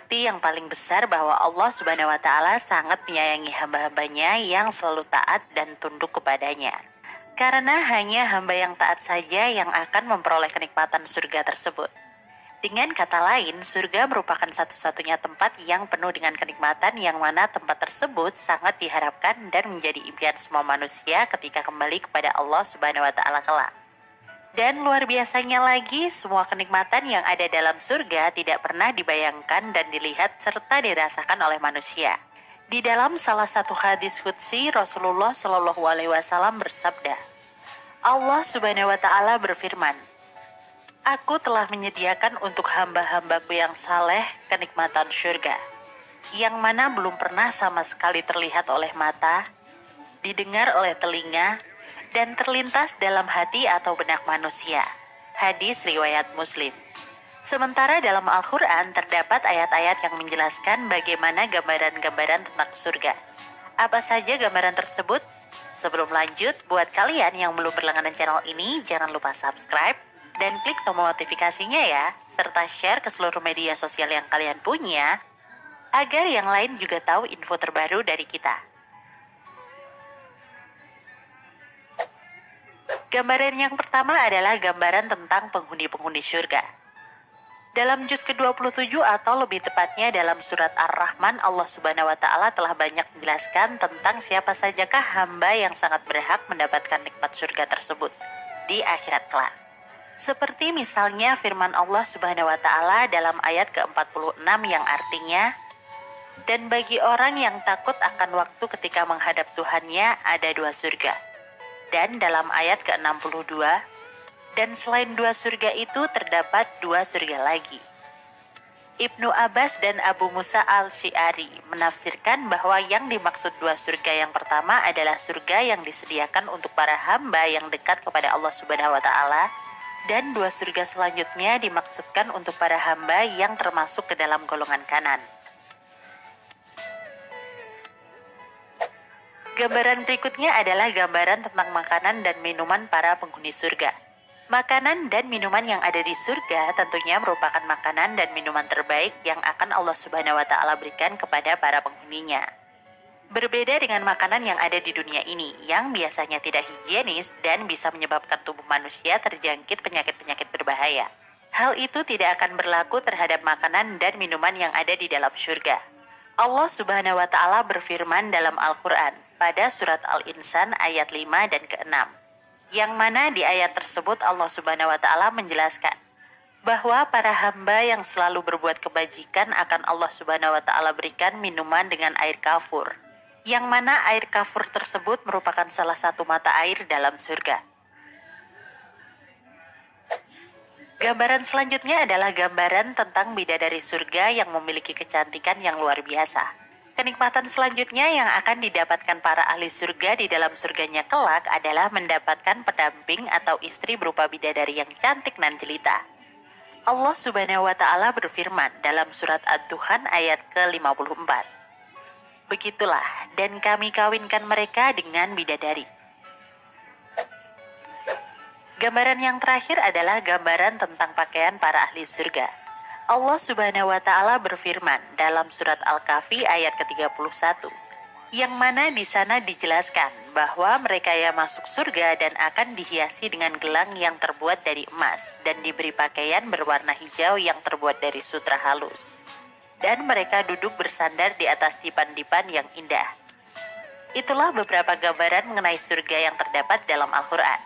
bukti yang paling besar bahwa Allah Subhanahu wa Ta'ala sangat menyayangi hamba-hambanya yang selalu taat dan tunduk kepadanya. Karena hanya hamba yang taat saja yang akan memperoleh kenikmatan surga tersebut. Dengan kata lain, surga merupakan satu-satunya tempat yang penuh dengan kenikmatan yang mana tempat tersebut sangat diharapkan dan menjadi impian semua manusia ketika kembali kepada Allah Subhanahu wa Ta'ala kelak. Dan luar biasanya lagi, semua kenikmatan yang ada dalam surga tidak pernah dibayangkan dan dilihat serta dirasakan oleh manusia. Di dalam salah satu hadis qudsi, Rasulullah Shallallahu Alaihi Wasallam bersabda, Allah Subhanahu Wa Taala berfirman, Aku telah menyediakan untuk hamba-hambaku yang saleh kenikmatan surga, yang mana belum pernah sama sekali terlihat oleh mata, didengar oleh telinga, dan terlintas dalam hati atau benak manusia. Hadis riwayat Muslim. Sementara dalam Al-Quran terdapat ayat-ayat yang menjelaskan bagaimana gambaran-gambaran tentang surga. Apa saja gambaran tersebut? Sebelum lanjut, buat kalian yang belum berlangganan channel ini, jangan lupa subscribe dan klik tombol notifikasinya ya, serta share ke seluruh media sosial yang kalian punya, agar yang lain juga tahu info terbaru dari kita. Gambaran yang pertama adalah gambaran tentang penghuni-penghuni surga. Dalam juz ke-27 atau lebih tepatnya dalam surat Ar-Rahman, Allah Subhanahu wa Ta'ala telah banyak menjelaskan tentang siapa sajakah hamba yang sangat berhak mendapatkan nikmat surga tersebut di akhirat kelak. Seperti misalnya firman Allah Subhanahu wa Ta'ala dalam ayat ke-46 yang artinya, dan bagi orang yang takut akan waktu ketika menghadap Tuhannya ada 2 surga. Dan dalam ayat ke-62, dan selain 2 surga itu terdapat 2 surga lagi. Ibnu Abbas dan Abu Musa al-Sy'ari menafsirkan bahwa yang dimaksud 2 surga yang pertama adalah surga yang disediakan untuk para hamba yang dekat kepada Allah Subhanahu wa Ta'ala, dan 2 surga selanjutnya dimaksudkan untuk para hamba yang termasuk ke dalam golongan kanan. Gambaran berikutnya adalah gambaran tentang makanan dan minuman para penghuni surga. Makanan dan minuman yang ada di surga tentunya merupakan makanan dan minuman terbaik yang akan Allah Subhanahu wa Ta'ala berikan kepada para penghuninya. Berbeda dengan makanan yang ada di dunia ini, yang biasanya tidak higienis dan bisa menyebabkan tubuh manusia terjangkit penyakit-penyakit berbahaya. Hal itu tidak akan berlaku terhadap makanan dan minuman yang ada di dalam surga. Allah Subhanahu wa Ta'ala berfirman dalam Al-Quran pada surat Al-Insan ayat 5 dan ke-6, yang mana di ayat tersebut Allah Subhanahu wa Ta'ala menjelaskan bahwa para hamba yang selalu berbuat kebajikan akan Allah Subhanahu wa Ta'ala berikan minuman dengan air kafur, yang mana air kafur tersebut merupakan salah satu mata air dalam surga. Gambaran selanjutnya adalah gambaran tentang bidadari surga yang memiliki kecantikan yang luar biasa. Kenikmatan selanjutnya yang akan didapatkan para ahli surga di dalam surganya kelak adalah mendapatkan pendamping atau istri berupa bidadari yang cantik dan jelita. Allah Subhanahu wa Ta'ala berfirman dalam surat Ad-Dukhan ayat ke-54. Begitulah, dan kami kawinkan mereka dengan bidadari. Gambaran yang terakhir adalah gambaran tentang pakaian para ahli surga. Allah Subhanahu wa Ta'ala berfirman dalam surat Al-Kahfi ayat ke-31, yang mana di sana dijelaskan bahwa mereka yang masuk surga dan akan dihiasi dengan gelang yang terbuat dari emas dan diberi pakaian berwarna hijau yang terbuat dari sutra halus. Dan mereka duduk bersandar di atas dipan-dipan yang indah. Itulah beberapa gambaran mengenai surga yang terdapat dalam Al-Quran.